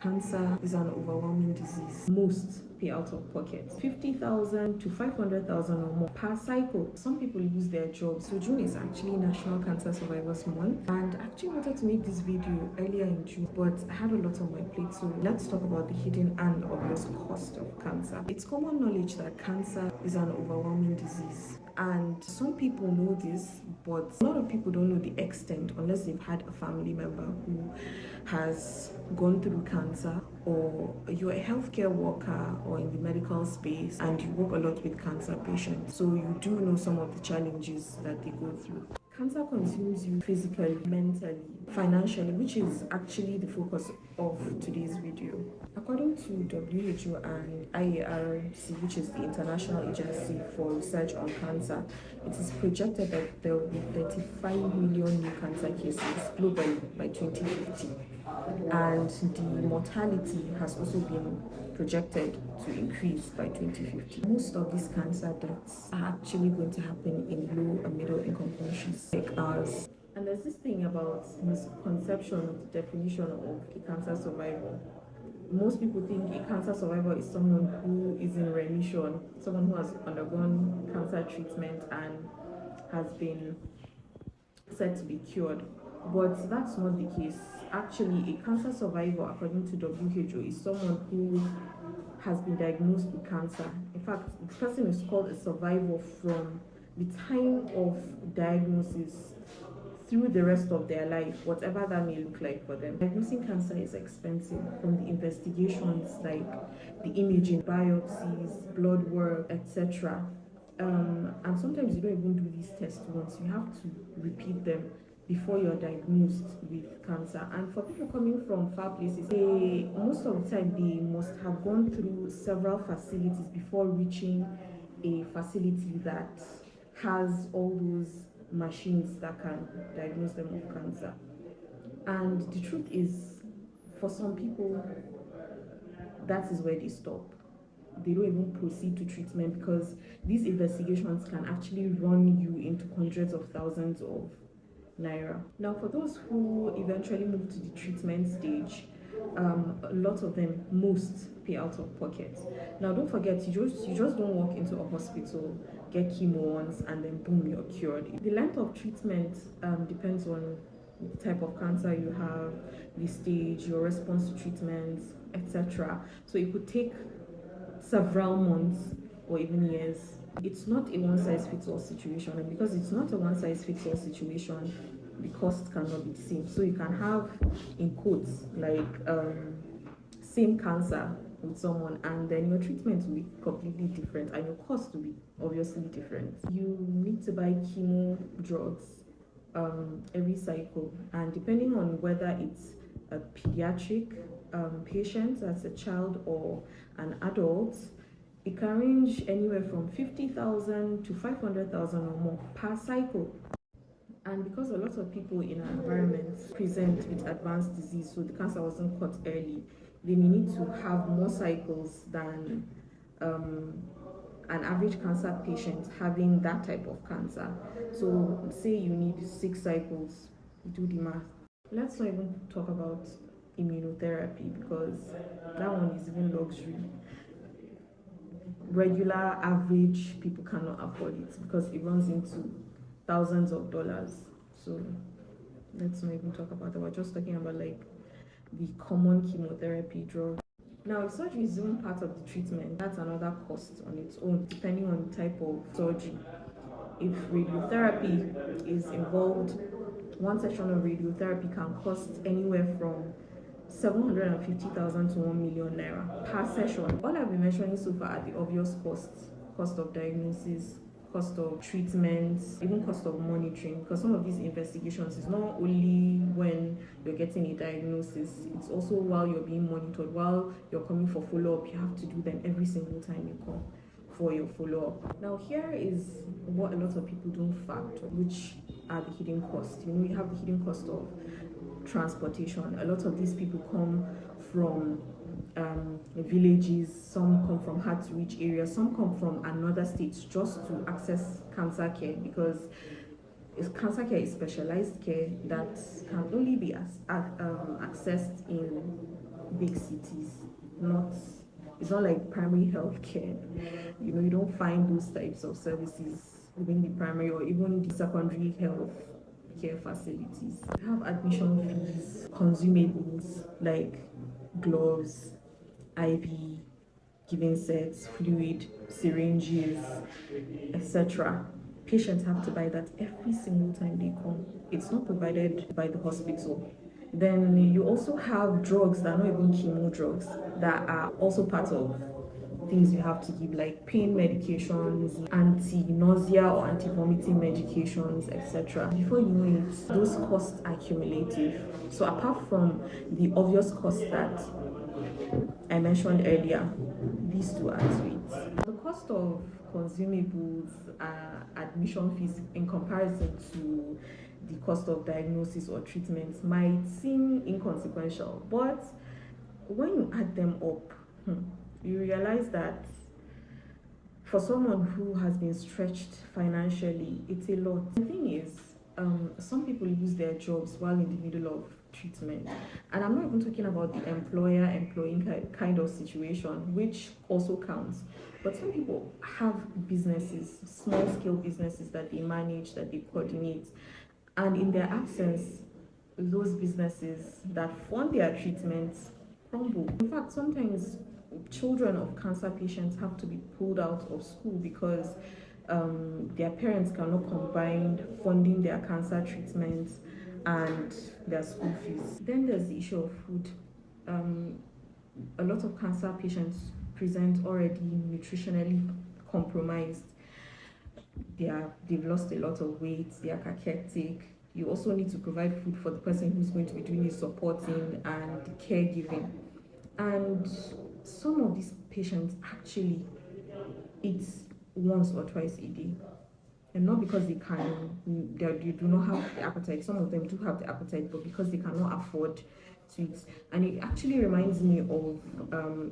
Cancer is an overwhelming disease. Most pay out of pocket 50,000 to 500,000 or more per cycle. Some people lose their jobs. So June is actually National Cancer Survivors Month, and I actually wanted to make this video earlier in June, but I had a lot on my plate. So let's talk about the hidden and obvious cost of cancer. It's common knowledge that cancer is an overwhelming disease, and some people know this, but a lot of people don't know the extent unless they've had a family member who has gone through cancer, or you're a healthcare worker or in the medical space and you work a lot with cancer patients, so you do know some of the challenges that they go through. Cancer consumes you physically, mentally, financially, which is actually the focus of today's video. According to WHO and IARC, which is the International Agency for Research on Cancer, it is projected that there will be 35 million new cancer cases globally by 2050. And the mortality has also been projected to increase by 2050. Most of these cancer deaths are actually going to happen in low and middle income countries like ours. And there's this thing about misconception of the definition of a cancer survivor. Most people think a cancer survivor is someone who is in remission, someone who has undergone cancer treatment and has been said to be cured. But that's not the case. Actually, a cancer survivor, according to WHO, is someone who has been diagnosed with cancer. In fact, the person is called a survivor from the time of diagnosis through the rest of their life, whatever that may look like for them. Diagnosing cancer is expensive, from the investigations like the imaging, biopsies, blood work, etc. And sometimes you don't even do these tests once. You have to repeat them before you're diagnosed with cancer. And for people coming from far places, most of the time they must have gone through several facilities before reaching a facility that has all those machines that can diagnose them of cancer. And the truth is, for some people, that is where they stop. They don't even proceed to treatment because these investigations can actually run you into hundreds of thousands of naira. Now, for those who eventually move to the treatment stage, a lot of them, most pay out of pocket. Now, don't forget, you just don't walk into a hospital, get chemo once, and then boom, you're cured. The length of treatment depends on the type of cancer you have, the stage, your response to treatment, etc. So it could take several months or even years. It's not a one-size-fits-all situation, and because it's not a one-size-fits-all situation, the cost cannot be the same. So you can have, in quotes, like same cancer with someone, and then your treatment will be completely different and your cost will be obviously different. You need to buy chemo drugs every cycle, and depending on whether it's a pediatric patient, that's a child, or an adult, it can range anywhere from 50,000 to 500,000 or more per cycle. And because a lot of people in our environment present with advanced disease, so the cancer wasn't caught early, they may need to have more cycles than an average cancer patient having that type of cancer. So say you need 6 cycles, do the math. Let's not even talk about immunotherapy, because that one is even luxury. Regular average people cannot afford it because it runs into thousands of dollars. So let's not even talk about that. We're just talking about like the common chemotherapy drug. Now, if surgery is even part of the treatment, that's another cost on its own, depending on the type of surgery. If radiotherapy is involved, one session of radiotherapy can cost anywhere from 750,000 to 1 million naira per session. All I've been mentioning so far are the obvious costs: cost of diagnosis, cost of treatment, even cost of monitoring, because some of these investigations is not only when you're getting a diagnosis, it's also while you're being monitored, while you're coming for follow-up. You have to do them every single time you come for your follow-up. Now, here is what a lot of people don't factor, which are the hidden costs. You have the hidden cost of transportation. A lot of these people come from villages, some come from hard to reach areas, some come from another states just to access cancer care, because cancer care is specialized care that can only be accessed in big cities. Not It's not like primary health care. You don't find those types of services within the primary or even the secondary health care facilities. We have admission fees, consumables like gloves, IV, giving sets, fluid, syringes, etc. Patients have to buy that every single time they come. It's not provided by the hospital. Then you also have drugs that are not even chemo drugs that are also part of things you have to give, like pain medications, anti-nausea or anti-vomiting medications, etc. Before you know it, those costs are cumulative. So apart from the obvious costs that I mentioned earlier, these two add to it. The cost of consumables, admission fees in comparison to the cost of diagnosis or treatment might seem inconsequential, but when you add them up, you realize that for someone who has been stretched financially, it's a lot. The thing is, some people lose their jobs while in the middle of treatment, and I'm not even talking about the employer-employee kind of situation, which also counts. But some people have businesses, small-scale businesses that they manage, that they coordinate, and in their absence, those businesses that fund their treatments crumble. In fact, sometimes children of cancer patients have to be pulled out of school because their parents cannot combine funding their cancer treatments and their school fees. Then there's the issue of food. A lot of cancer patients present already nutritionally compromised. They've lost a lot of weight, they are cachectic. You also need to provide food for the person who's going to be doing the supporting and the caregiving. And some of these patients actually eat once or twice a day. And not because they do not have the appetite. Some of them do have the appetite, but because they cannot afford to eat. And it actually reminds me of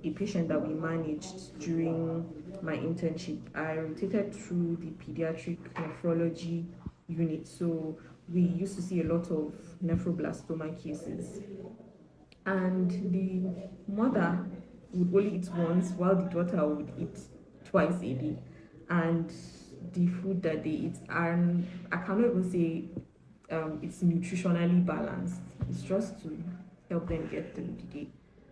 a patient that we managed during my internship. I rotated through the pediatric nephrology unit, so we used to see a lot of nephroblastoma cases. And the mother would only eat once, while the daughter would eat twice a day. And the food that they eat, and I cannot even say it's nutritionally balanced. It's just to help them get through the day.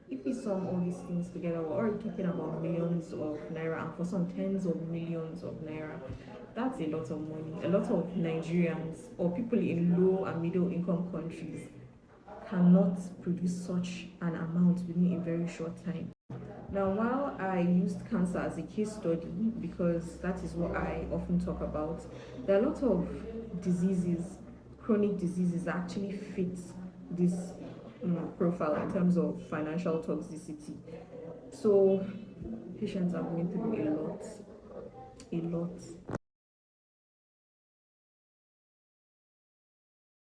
If we sum all these things together, we're already talking about millions of naira, and for some tens of millions of naira. That's a lot of money. A lot of Nigerians or people in low and middle income countries cannot produce such an amount within a very short time. Now, while I used cancer as a case study because that is what I often talk about, there are a lot of diseases, chronic diseases that actually fit this profile in terms of financial toxicity. So, patients are going through a lot.